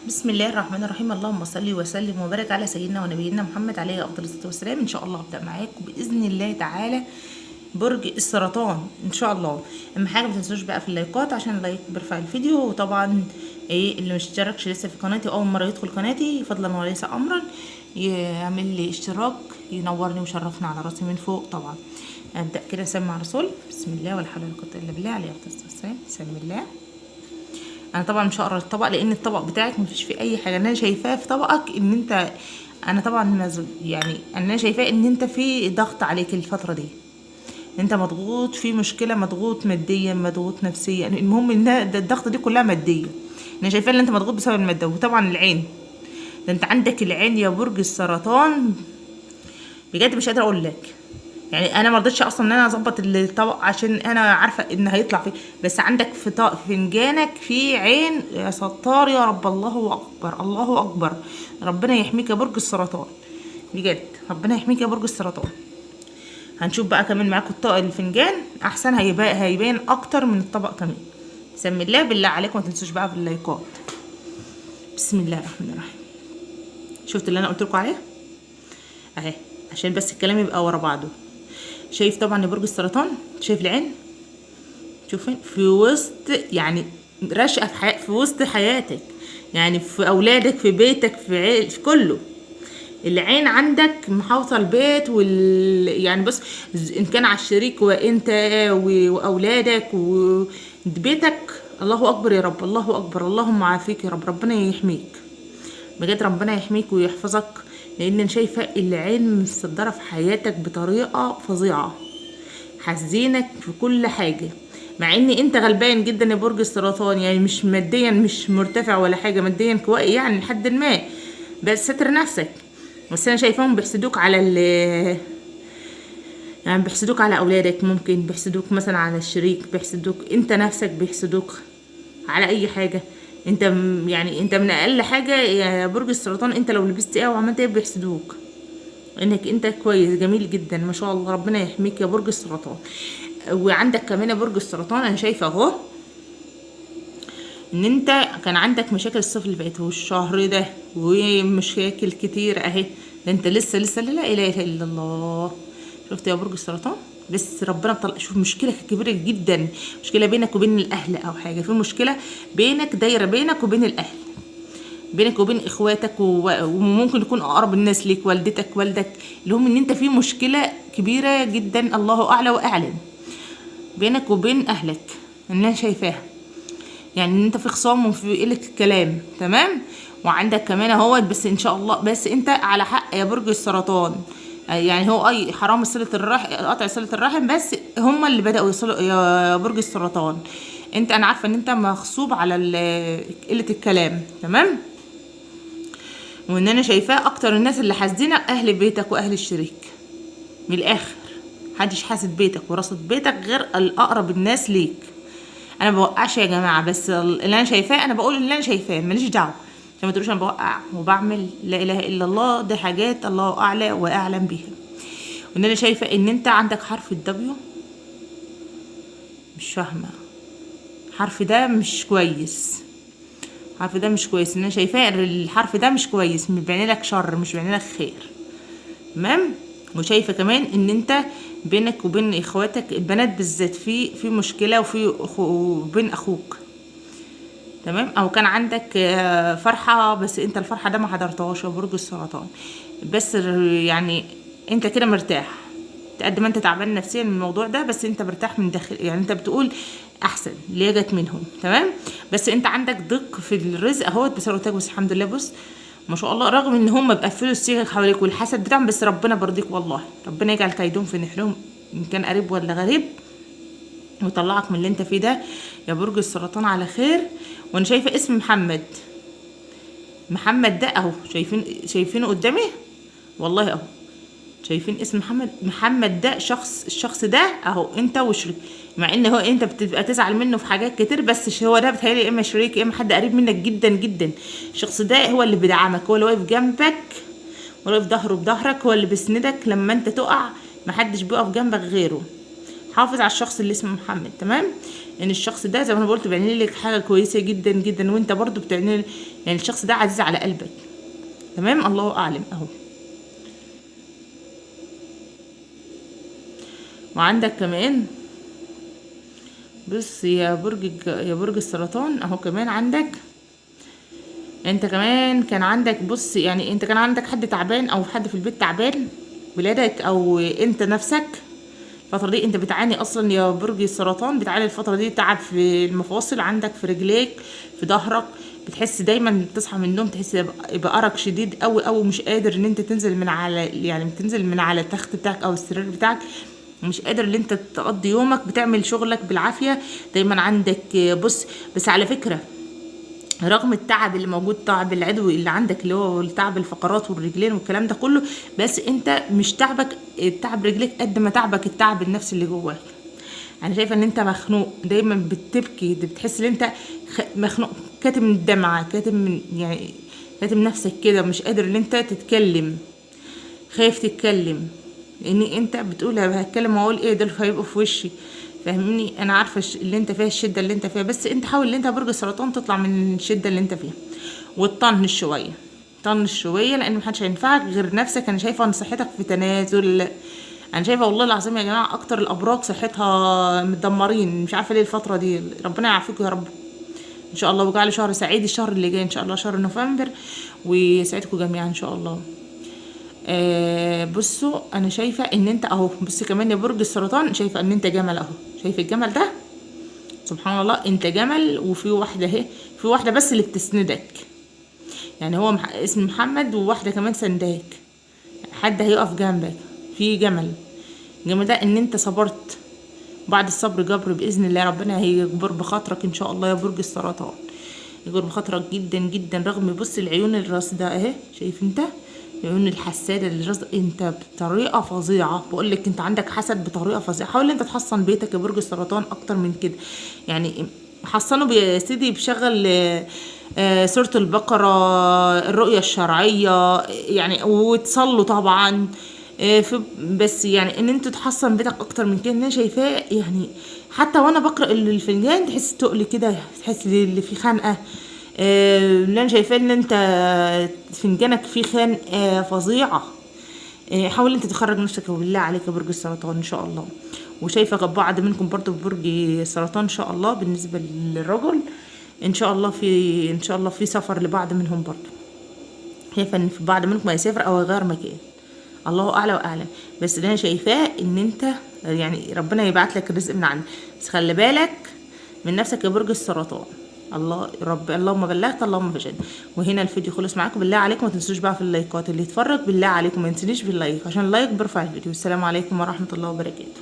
بسم الله الرحمن الرحيم. اللهم صل وسلم وبارك على سيدنا ونبينا محمد عليه افضل الصلاه والسلام. ان شاء الله هبدا معاكم باذن الله تعالى برج السرطان ان شاء الله. اهم حاجه ما تنسوش بقى في اللايكات عشان اللايك بيرفع الفيديو، وطبعا اللي مش اشتركش لسه في قناتي اول مره يدخل قناتي فضلا وليس امرا يعمل لي اشتراك، ينورني ويشرفنا على راسي من فوق. طبعا ابدا كده اسمع رسول بسم الله ولا حول ولا قوه الا بالله عليه افضل الصلاه والسلام. بسم الله. انا طبعا مش هقرا الطبق لان الطبق بتاعك مفيش فيه اي حاجه. انا شايفاه في طبقك ان انت، انا طبعا يعني انا شايفاه ان انت في ضغط عليك الفتره دي، انت مضغوط في مشكله، مضغوط ماديا مضغوط نفسيا، المهم ان ده الضغط دي كلها ماديه. انا شايفاه ان انت مضغوط بسبب الماده. وطبعا العين ده انت عندك العين يا برج السرطان، بجد مش قادره اقول لك. يعني انا ما رضيتش اصلا ان انا اظبط الطبق عشان انا عارفه ان هيطلع فيه، بس عندك في فنجانك في عين يا ستار يا رب. الله اكبر الله اكبر. ربنا يحميك يا برج السرطان، بجد ربنا يحميك يا برج السرطان. هنشوف بقى كمان معاكم الطبق الفنجان احسن، هيبان اكتر من الطبق كمان. بسم الله بالله عليكم ما تنسوش بقى في اللايكات. بسم الله الرحمن الرحيم. شفت اللي انا قلت لكم عليه اهي، عشان بس الكلام يبقى ورا بعضه. شايف طبعا برج السرطان، شايف العين، شوفين في وسط يعني رشقه في وسط حياتك، يعني في اولادك في بيتك في كله. العين عندك محاوطه البيت يعني بص، ان كان على الشريك وانت واولادك وبيتك. الله اكبر يا رب، الله اكبر، اللهم عافيك يا رب. ربنا يحميك بجد، ربنا يحميك ويحفظك، لان انا شايفه العين متصدره في حياتك بطريقه فظيعه، حزينك في كل حاجه. مع ان انت غلبان جدا يا برج السرطان، يعني مش ماديا مش مرتفع ولا حاجه، ماديا كويس يعني لحد ما، بس ستر نفسك. بس انا شايفاهم بيحسدوك على يعني بيحسدوك على اولادك، ممكن بيحسدوك مثلا على الشريك، بيحسدوك انت نفسك، بيحسدوك على اي حاجه. انت يعني انت من اقل حاجه يا برج السرطان، انت لو لبست ايه وعملت ايه بيحسدوك انك انت كويس جميل جدا ما شاء الله. ربنا يحميك يا برج السرطان. وعندك كمان يا برج السرطان انا شايفه اهو ان انت كان عندك مشاكل الصيف اللي فات والشهر ده ومشاكل كتير اهي. ده انت لسه لا اله الا الله. شفت يا برج السرطان؟ بس ربنا طلع. شوف مشكله كبيره جدا، مشكله بينك وبين الاهل او حاجه، في مشكله بينك دايره بينك وبين الاهل، بينك وبين اخواتك وممكن يكون اقرب الناس ليك والدتك والدك، اللي هم ان انت في مشكله كبيره جدا الله اعلى واعلم بينك وبين اهلك. ان انا شايفاها يعني ان انت في خصام وفي قله الكلام، تمام. وعندك كمان اهوت، بس ان شاء الله بس انت على حق يا برج السرطان. يعني هو اي حرام صله الرحم، قطع صله الرحم، بس هم اللي بداوا يصلوا يا برج السرطان. انت انا عارفه ان انت مغصوب على قله الكلام، تمام. وان انا شايفاه اكتر الناس اللي حاسدينك اهل بيتك واهل الشريك. من الاخر محدش حاسد بيتك وراصد بيتك غير الاقرب الناس ليك. انا بوقعش يا جماعه، بس اللي انا شايفاه انا بقول اللي انا شايفاه، ماليش دعوه عشان ما تقولوش انا بوقع وبعمل لا اله الا الله، دي حاجات الله اعلى واعلم بيها. وان انا شايفه ان انت عندك حرف الدبليو، مش فاهمه، الحرف ده مش كويس، الحرف ده مش كويس. ان انا شايفاه الحرف ده مش كويس، مش بيعني لك شر، مش بيعني لك خير، تمام. وشايفه كمان ان انت بينك وبين اخواتك البنات بالذات في مشكله، وبين اخوك، تمام. او كان عندك فرحه بس انت الفرحه ده ما حضرتهاش يا برج السرطان. بس يعني انت كده مرتاح قد ما انت تعبان نفسيا من الموضوع ده، بس انت مرتاح من داخل، يعني انت بتقول احسن اللي هي جت منهم، تمام. بس انت عندك ضيق في الرزق اهوت بس قلت بس الحمد لله. بص ما شاء الله، رغم ان هم بيقفلوا السيخ حواليك والحسد بتاعهم، بس ربنا برضيك والله. ربنا يجعل كيدهم في نحرهم ان كان قريب ولا غريب، ويطلعك من اللي انت فيه ده يا برج السرطان على خير. وانا شايفه اسم محمد، محمد ده اهو، شايفينه قدامي والله اهو. شايفين اسم محمد ده الشخص ده اهو انت وشريك. مع ان هو انت بتبقى تزعل منه في حاجات كتير، بس هو ده بتهيألي يا اما شريك يا اما حد قريب منك جدا جدا. الشخص ده هو اللي بيدعمك، هو اللي واقف جنبك، هو اللي واقف ظهره بظهرك، هو اللي بيسندك لما انت تقع، محدش بيقف جنبك غيره. حافظ على الشخص اللي اسمه محمد، تمام. ان الشخص ده زي ما انا قلت بيعمل لك حاجه كويسه جدا جدا، وانت برضو بتعمل، يعني الشخص ده عزيز على قلبك. تمام، الله اعلم اهو. وعندك كمان بص يا برج السرطان اهو، كمان عندك انت كمان كان عندك، بص يعني انت كان عندك حد تعبان او حد في البيت تعبان، ولادك او انت نفسك. الفترة دي انت بتعاني اصلا يا برج السرطان، بتعاني الفترة دي تعب في المفاصل عندك، في رجليك، في ظهرك. بتحس دايما بتصحى من النوم تحس بأرق شديد قوي قوي، مش قادر ان انت تنزل من على، يعني تنزل من على التخت بتاعك او السرير بتاعك، مش قادر ان انت تقضي يومك، بتعمل شغلك بالعافية دايما عندك. بص بس على فكرة، رغم التعب اللي موجود، تعب العدوي اللي عندك اللي هو تعب الفقرات والرجلين والكلام ده كله، بس انت مش تعبك تعب رجليك قد ما تعبك التعب النفسي اللي جواك. انا شايفه ان انت مخنوق، دايما بتبكي، بتحس ان انت مخنوق، كاتم الدمعه، يعني كاتم نفسك كده، مش قادر ان انت تتكلم، خايف تتكلم، لان انت بتقول هتكلم واقول ايه دول هيبقوا في وشي. فاهمني، انا عارفه اللي انت فيها، الشده اللي انت فيها، بس انت حاول ان انت برج السرطان تطلع من الشده اللي انت فيها، وتطنش شويه، طنش شويه، لان محدش هينفعك غير نفسك. انا شايفه ان صحتك في تنازل. انا شايفه والله العظيم يا جماعه اكتر الابراج صحتها متدمرين، مش عارفه ليه الفتره دي. ربنا يعافيكم يا رب ان شاء الله، وجعل شهر سعيد الشهر اللي جاي ان شاء الله، شهر نوفمبر، ويسعدكم جميعا ان شاء الله. بصوا انا شايفه ان انت اهو، بص كمان يا برج السرطان، شايفه ان انت جمل اهو، شايف الجمل ده؟ سبحان الله، انت جمل، وفي واحده اهي، في واحده بس اللي بتسندك، يعني هو اسم محمد، وواحده كمان سنداك، حد هيقف جنبك في جمل. الجمل ده ان انت صبرت، بعد الصبر جبر باذن الله، ربنا هيجبر بخاطرك ان شاء الله يا برج السرطان، يجبر بخاطرك جدا جدا. رغم بص العيون الراس ده اهي، شايف انت العيون الحساده الراس، انت بطريقه فظيعه، بقول لك انت عندك حسد بطريقه فظيعه. حاول انت تحصن بيتك يا برج السرطان اكتر من كده، يعني حصنه يا سيدي بشغل سورة البقرة، الرؤية الشرعية يعني، وتصلوا طبعا. بس يعني ان انت تحصن بيتك اكتر من كده، انا شايفاه يعني. حتى وانا بقرا الفنجان تحس تقل كده، تحس اللي فيه خنقه. اللي انا شايفاه ان انت فنجانك فيه خنقه فظيعه. حاول انت تخرج نفسك، وبالله عليك يا برج السرطان ان شاء الله. وشايفه بعض منكم برضو في برج السرطان ان شاء الله، بالنسبه للرجل ان شاء الله، في سفر لبعض منهم برضو. شايفه ان في بعض منكم هيسافر او هيغير مكان، الله اعلى واعلم. بس اللي انا شايفاه ان انت يعني ربنا يبعت لك الرزق من عنده، بس خلي بالك من نفسك يا برج السرطان. الله رب، اللهم بلغت اللهم فشهد. وهنا الفيديو خلص معاكم، بالله عليكم ما تنسوش بقى في اللايكات، اللي يتفرج بالله عليكم ما ينسونيش باللايك، عشان اللايك بيرفع الفيديو. السلام عليكم ورحمه الله وبركاته.